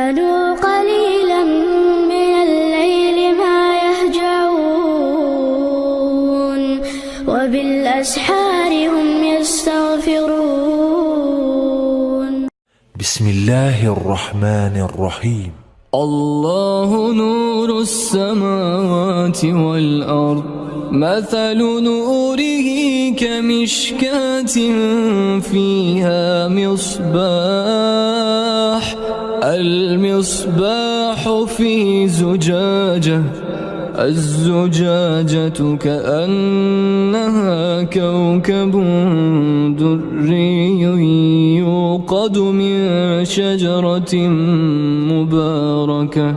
كانوا قليلا من الليل ما يهجعون وبالأسحار هم يستغفرون. بسم الله الرحمن الرحيم. الله نور السماوات والأرض، مثل نوره كمشكاة فيها مصباح، المصباح في زجاجة، الزجاجة كأنها كوكب دري يوقد من شجرة مباركة،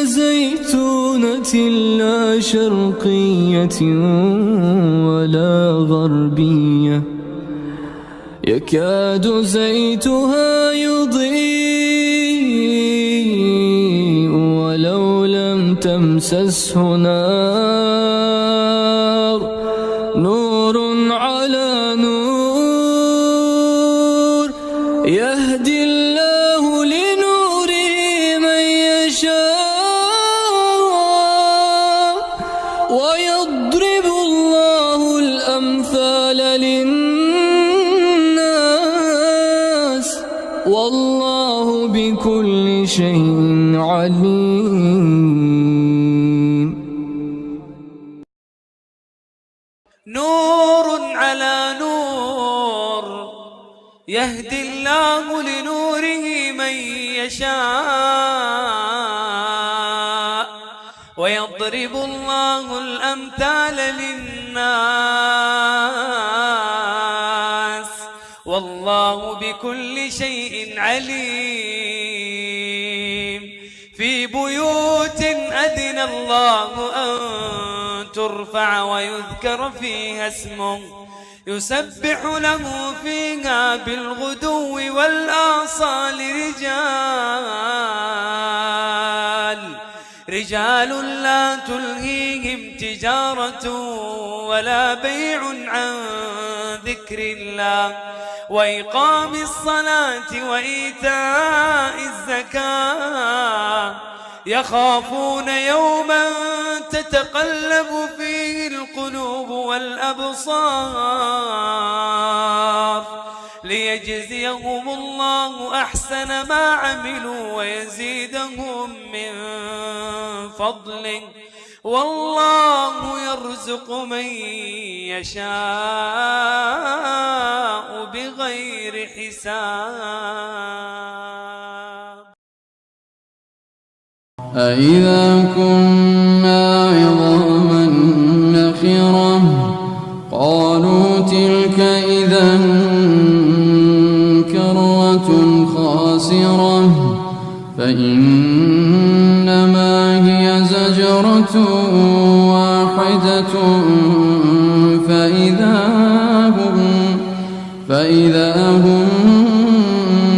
زيتونة لا شرقية ولا غربية، يكاد زيتها يضيء ولو لم تمسسه نار، نور على نور، يهدي الله لنوره من يشاء، ويضرب الله الأمثال للناس، والله بكل شيء عليم. نور على نور، يهدي الله لنوره من يشاء، ويضرب الله الأمثال للناس، والله بكل شيء عليم. في بيوت أذن الله أن ترفع ويذكر فيها اسمه يسبح له فيها بالغدو والآصال رجال لا تلهيهم تجارة ولا بيع عن ذكر الله وإقام الصلاة وإيتاء الزكاة، يخافون يوما تتقلب فيه القلوب والأبصار، ليجزيهم الله أحسن ما عملوا ويزيدهم من فضله، والله يرزق من يشاء بغير حساب. أإذا كنا عظاما نخرة قالوا تلك إذا كرة خاسرة، فإنما هي زجرة واحدة فإذا هم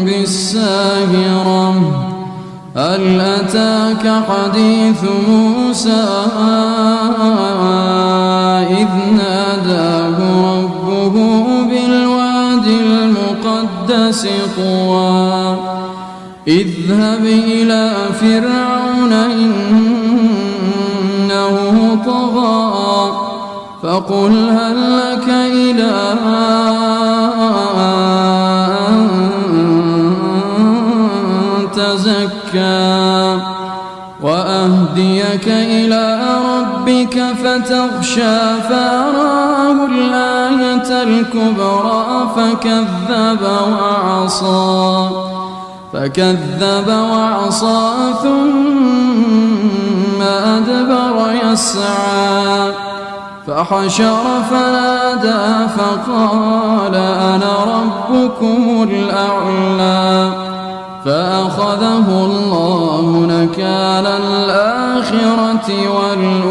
بالساهرة. هل أتاك حديث موسى إذ ناداه ربه بالوادي المقدس طوى، اذهب إلى فرعون إنه طغى، فقل هل لك إلى أن تزكى وأهديك إلى ربك فتخشى، فأراه الآية الكبرى فكذب وعصى ثم أدبر يسعى، فحشر فنادى فقال أنا ربكم الأعلى، فأخذه الله نكال الآخرة والأولى.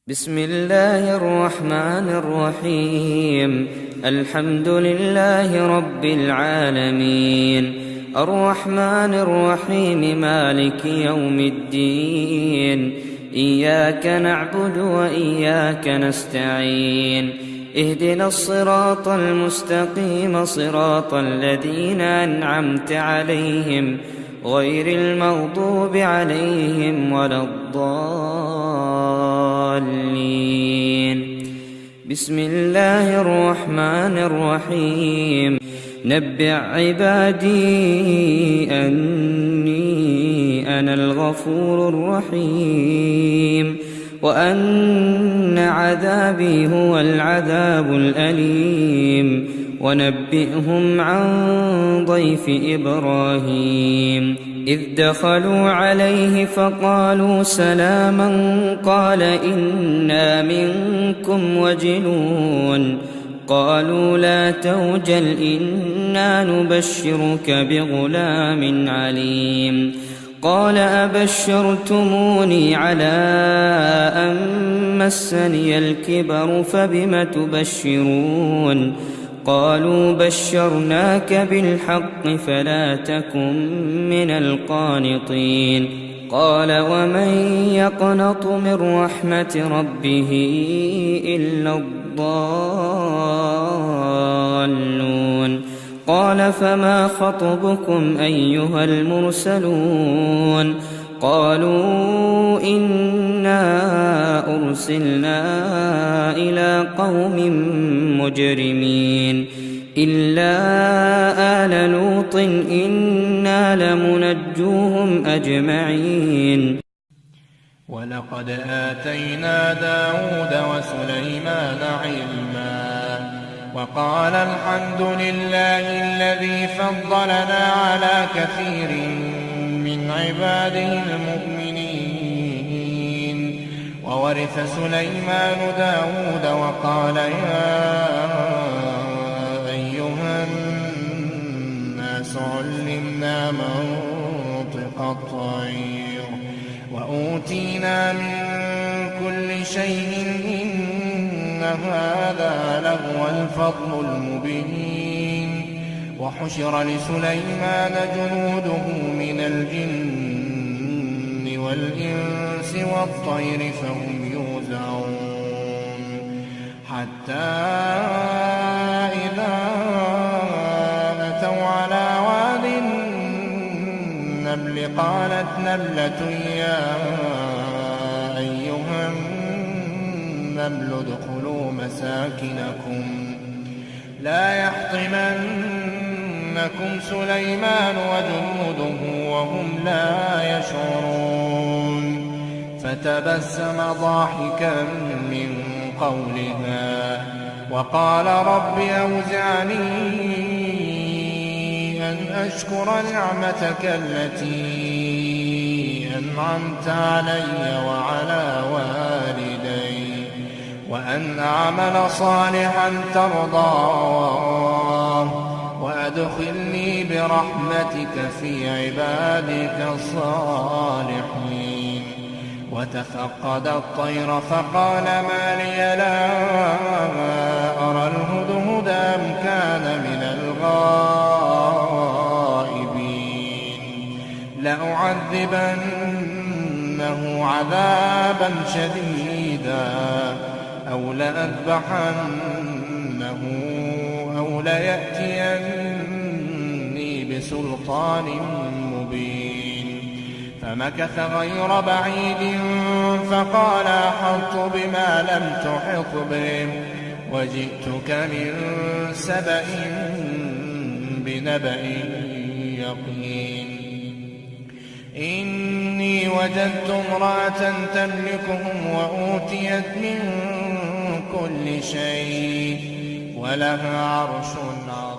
بسم الله الرحمن الرحيم. الحمد لله رب العالمين، الرحمن الرحيم مالك يوم الدين إياك نعبد وإياك نستعين اهدنا الصراط المستقيم صراط الذين أنعمت عليهم غير المغضوب عليهم ولا الضالين. بسم الله الرحمن الرحيم نبئ عبادي أني أنا الغفور الرحيم وأن عذابي هو العذاب الأليم ونبئهم عن ضيف إبراهيم إذ دخلوا عليه فقالوا سلاما قال إنا منكم وجلون قالوا لا توجل إنا نبشرك بغلام عليم قال أبشرتموني على أن مسني الكبر فبم تبشرون قالوا بشرناك بالحق فلا تكن من القانطين قال ومن يقنط من رحمة ربه إلا الضالون قال فما خطبكم أيها المرسلون قالوا إنا أرسلنا إلى قوم مجرمين إلا آل لوط إنا لمنجوهم أجمعين. ولقد آتينا داود وسليمان علما وقال الحمد لله الذي فضلنا على كثير من عباده المؤمنين. وورث سليمان داود وقال يا أيها الناس علمنا منطق الطير وأوتينا من كل شيء إن هذا لهو الفضل المبين. وحشر لسليمان جنوده من الجن والإنس والطير فهم يوزعون حتى إذا أتوا على واد النمل قالت نملة يا أيها النمل ادخلوا مساكنكم لا يحطمنكم سليمان وجنوده وهم لا يشعرون. فتبسم ضاحكا من قولها وقال رب أوزعني أن أشكر نعمتك التي أنعمت علي وعلى والدي وأن أعمل صالحا ترضاه وأدخلني برحمتك في عبادك الصالحين. وتفقد الطير فقال ما لي لا أرى الهدهد أم كان من الغائبين لأعذبنه عذابا شديدا أو لأذبحنه أو ليأتيني بسلطان مبين. فمكث غير بعيد فقال أحطت بما لم تحط به وجئتك من سبأ بنبأ يقين. إني وجدت امرأة تملكهم وأوتيت من كل شيء ولها عرش عظيم.